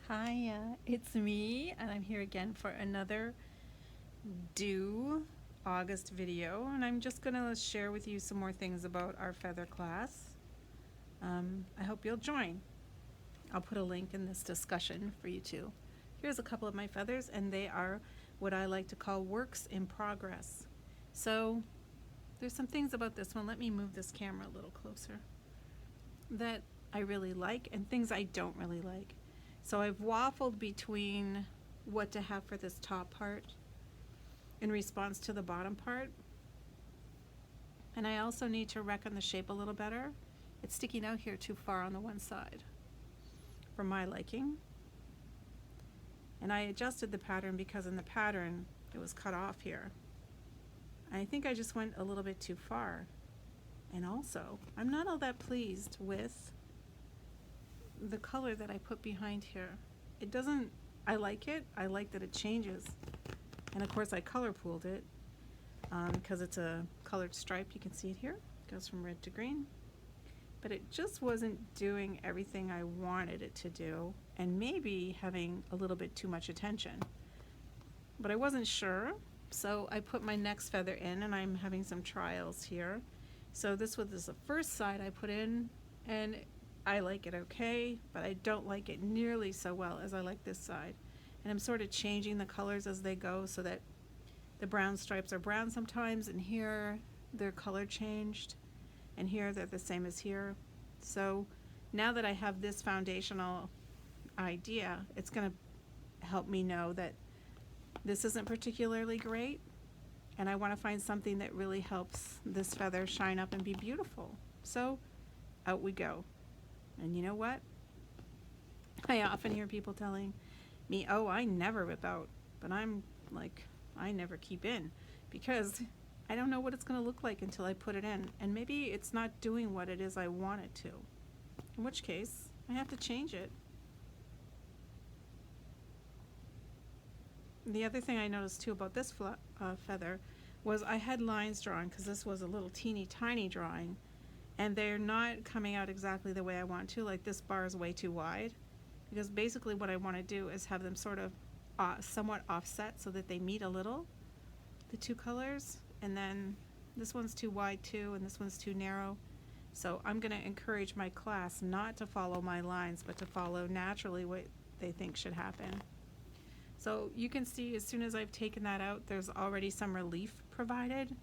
Hi, it's me, and I'm here again for another due August video, and I'm just going to share with you some more things about our feather class. I hope you'll join. I'll put a link in this discussion for you too. Here's a couple of my feathers, and they are what I like to call works in progress. So there's some things about this one. Let me move this camera a little closer that I really like and things I don't really like. So I've waffled between what to have for this top part in response to the bottom part. And I also need to reckon the shape a little better. It's sticking out here too far on the one side for my liking. And I adjusted the pattern because in the pattern it was cut off here. I think I just went a little bit too far. And also, I'm not all that pleased with the color that I put behind here. It doesn't, I like it. I like that it changes. And of course I color pooled it because it's a colored stripe. You can see it here. It goes from red to green. But it just wasn't doing everything I wanted it to do, and maybe having a little bit too much attention. But I wasn't sure, so I put my next feather in, and I'm having some trials here. So this was the first side I put in, and I like it okay, but I don't like it nearly so well as I like this side. And I'm sort of changing the colors as they go so that the brown stripes are brown sometimes, and here they're color changed, and here they're the same as here. So now that I have this foundational idea, it's going to help me know that this isn't particularly great, and I want to find something that really helps this feather shine up and be beautiful. So out we go. And you know what? I often hear people telling me, oh, I never rip out, but I'm like, I never keep in because I don't know what it's going to look like until I put it in, and maybe it's not doing what it is I want it to, in which case I have to change it. The other thing I noticed too about this feather was I had lines drawn because this was a little teeny tiny drawing, and they're not coming out exactly the way I want to. Like this bar is way too wide, because basically what I want to do is have them sort of somewhat offset so that they meet a little, the two colors, and then this one's too wide too, and this one's too narrow. So I'm going to encourage my class not to follow my lines, but to follow naturally what they think should happen. So you can see as soon as I've taken that out, there's already some relief provided,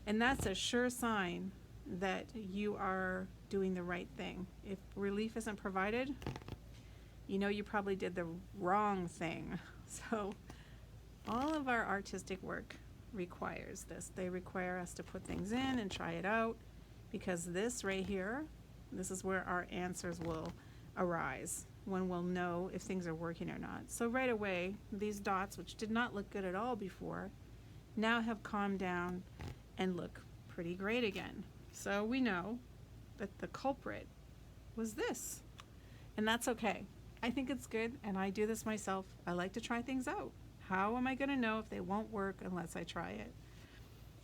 and that's a sure sign that you are doing the right thing. If relief isn't provided, you know you probably did the wrong thing. So all of our artistic work requires this. They require us to put things in and try it out, because this right here, this is where our answers will arise, when we'll know if things are working or not. So right away, these dots, which did not look good at all before, now have calmed down and look pretty great again. So we know that the culprit was this, and that's okay. I think it's good, and I do this myself. I like to try things out. How am I going to know if they won't work unless I try it?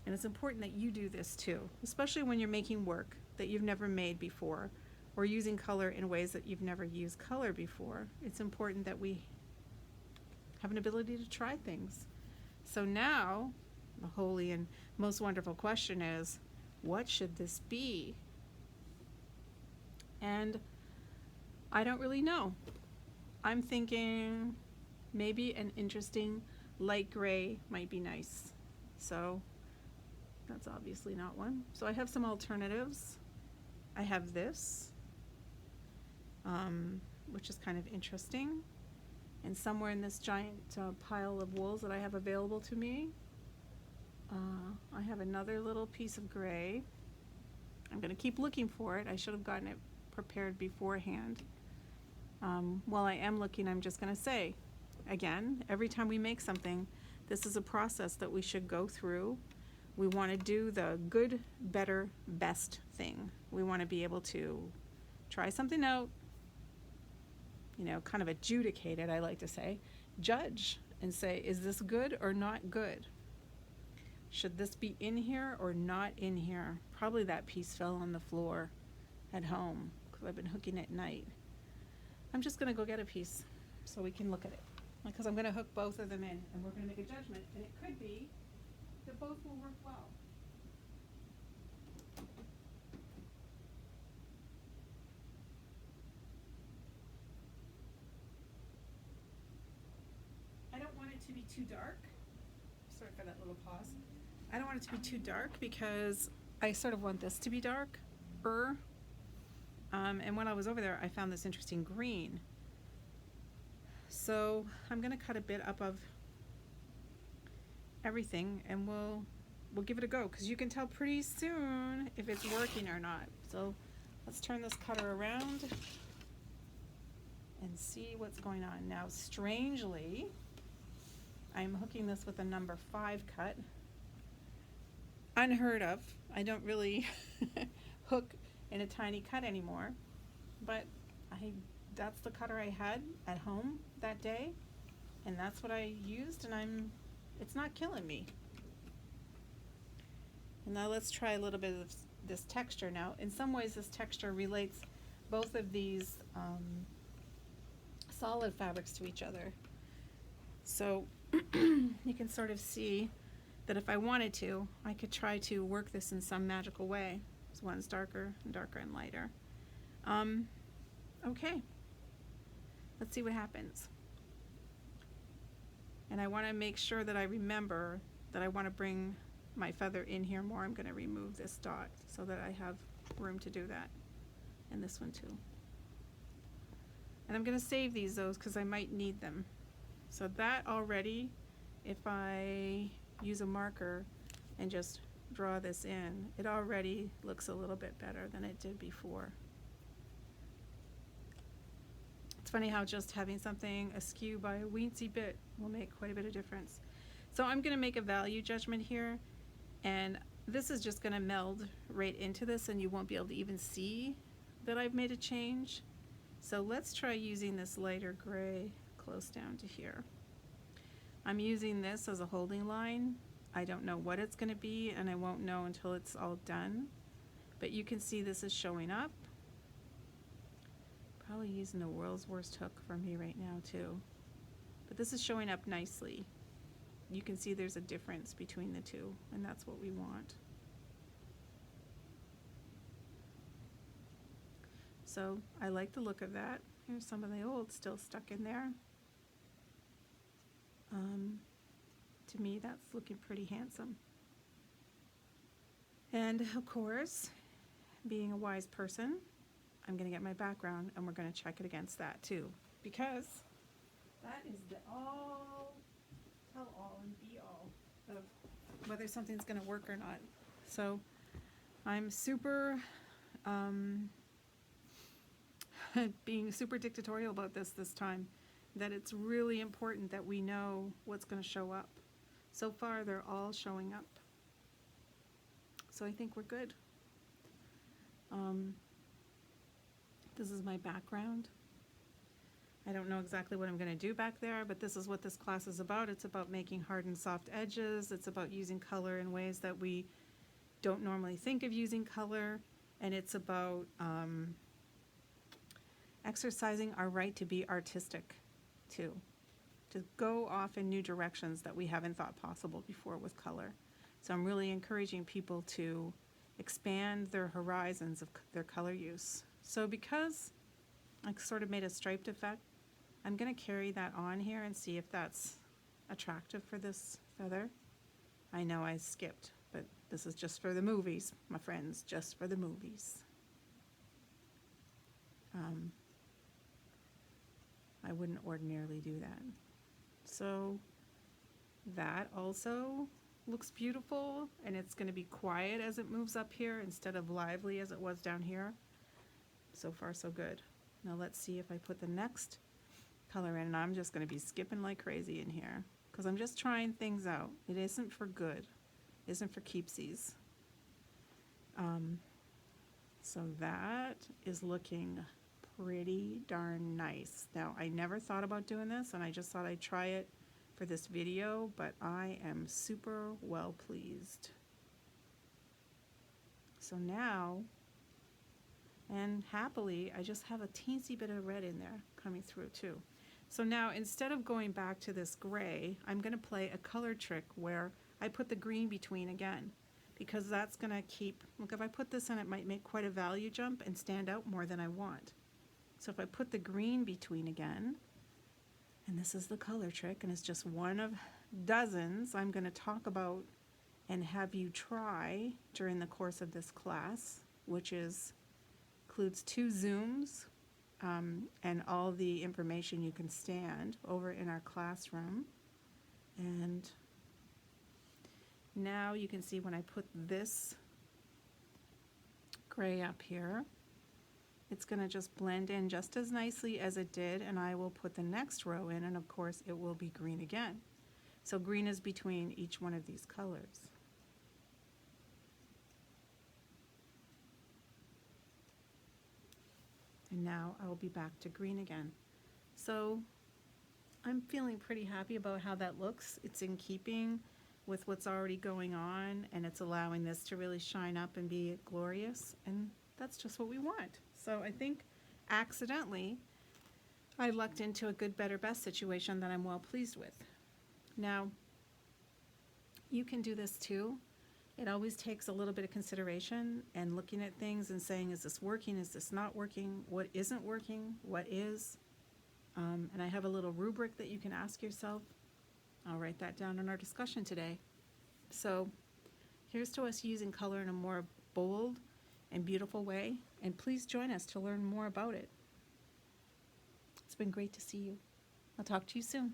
And it's important that you do this too, especially when you're making work that you've never made before, or using color in ways that you've never used color before. It's important that we have an ability to try things. So now, the holy and most wonderful question is, what should this be? And I don't really know. I'm thinking maybe an interesting light gray might be nice. So that's obviously not one. So I have some alternatives. I have this, which is kind of interesting. And somewhere in this giant pile of wools that I have available to me, I have another little piece of gray. I'm going to keep looking for it. I should have gotten it prepared beforehand. While I am looking, I'm just going to say, again, every time we make something, this is a process that we should go through. We want to do the good, better, best thing. We want to be able to try something out, you know, kind of adjudicate it, I like to say, judge and say, is this good or not good? Should this be in here or not in here? Probably that piece fell on the floor at home because I've been hooking at night. I'm just going to go get a piece. so we can look at it. Because I'm going to hook both of them in and we're going to make a judgment, and it could be that both will work well. I don't want it to be too dark. Sorry for that little pause. I don't want it to be too dark because I sort of want this to be darker. And when I was over there, I found this interesting green. So I'm going to cut a bit up of everything, and we'll give it a go, because you can tell pretty soon if it's working or not. So let's turn this cutter around and see what's going on. Now, strangely, I'm hooking this with a number 5 cut. Unheard of. I don't really hook in a tiny cut anymore, but that's the cutter I had at home that day, and that's what I used, and it's not killing me. And now let's try a little bit of this texture. Now, in some ways, this texture relates both of these solid fabrics to each other. So you can sort of see that if I wanted to, I could try to work this in some magical way. So one's darker and darker and lighter. Okay, let's see what happens. And I want to make sure that I remember that I want to bring my feather in here more. I'm going to remove this dot so that I have room to do that. And this one too. And I'm going to save these though, because I might need them. So that already, if I use a marker and just draw this in, it already looks a little bit better than it did before. It's funny how just having something askew by a weensy bit will make quite a bit of difference. So I'm going to make a value judgment here, and this is just going to meld right into this, and you won't be able to even see that I've made a change. So let's try using this lighter gray close down to here. I'm using this as a holding line. I don't know what it's going to be, and I won't know until it's all done. But you can see this is showing up. Probably using the world's worst hook for me right now too. But this is showing up nicely. You can see there's a difference between the two, and that's what we want. So I like the look of that. Here's some of the old still stuck in there. To me, that's looking pretty handsome. And of course, being a wise person, I'm going to get my background and we're going to check it against that too, because that is the tell all and be all of whether something's going to work or not. So I'm super being super dictatorial about this time, that it's really important that we know what's going to show up. So far, they're all showing up. So I think we're good. This is my background. I don't know exactly what I'm going to do back there, but this is what this class is about. It's about making hard and soft edges. It's about using color in ways that we don't normally think of using color. And it's about exercising our right to be artistic too, to go off in new directions that we haven't thought possible before with color. So I'm really encouraging people to expand their horizons of their color use. So because I sort of made a striped effect, I'm going to carry that on here and see if that's attractive for this feather. I know I skipped, but this is just for the movies, my friends, just for the movies. I wouldn't ordinarily do that. So that also looks beautiful, and it's going to be quiet as it moves up here instead of lively as it was down here. So far so good. Now let's see if I put the next color in, and I'm just going to be skipping like crazy in here because I'm just trying things out. It isn't for good. It isn't for keepsies. So that is looking pretty darn nice. Now, I never thought about doing this, and I just thought I'd try it for this video, but I am super well pleased. So now, and happily, I just have a teensy bit of red in there coming through too. So now instead of going back to this gray, I'm going to play a color trick where I put the green between again, because that's going to keep, look, if I put this in, it might make quite a value jump and stand out more than I want. So if I put the green between again, and this is the color trick, and it's just one of dozens I'm going to talk about and have you try during the course of this class, which includes 2 Zooms and all the information you can stand over in our classroom. And now you can see when I put this gray up here, it's going to just blend in just as nicely as it did, and I will put the next row in, and of course it will be green again. So green is between each one of these colors. And now I will be back to green again. So I'm feeling pretty happy about how that looks. It's in keeping with what's already going on, and it's allowing this to really shine up and be glorious, and that's just what we want. So I think accidentally I lucked into a good, better, best situation that I'm well pleased with. Now, you can do this too. It always takes a little bit of consideration and looking at things and saying, is this working? Is this not working? What isn't working? What is? And I have a little rubric that you can ask yourself. I'll write that down in our discussion today. So here's to us using color in a more bold and beautiful way. And please join us to learn more about it. It's been great to see you. I'll talk to you soon.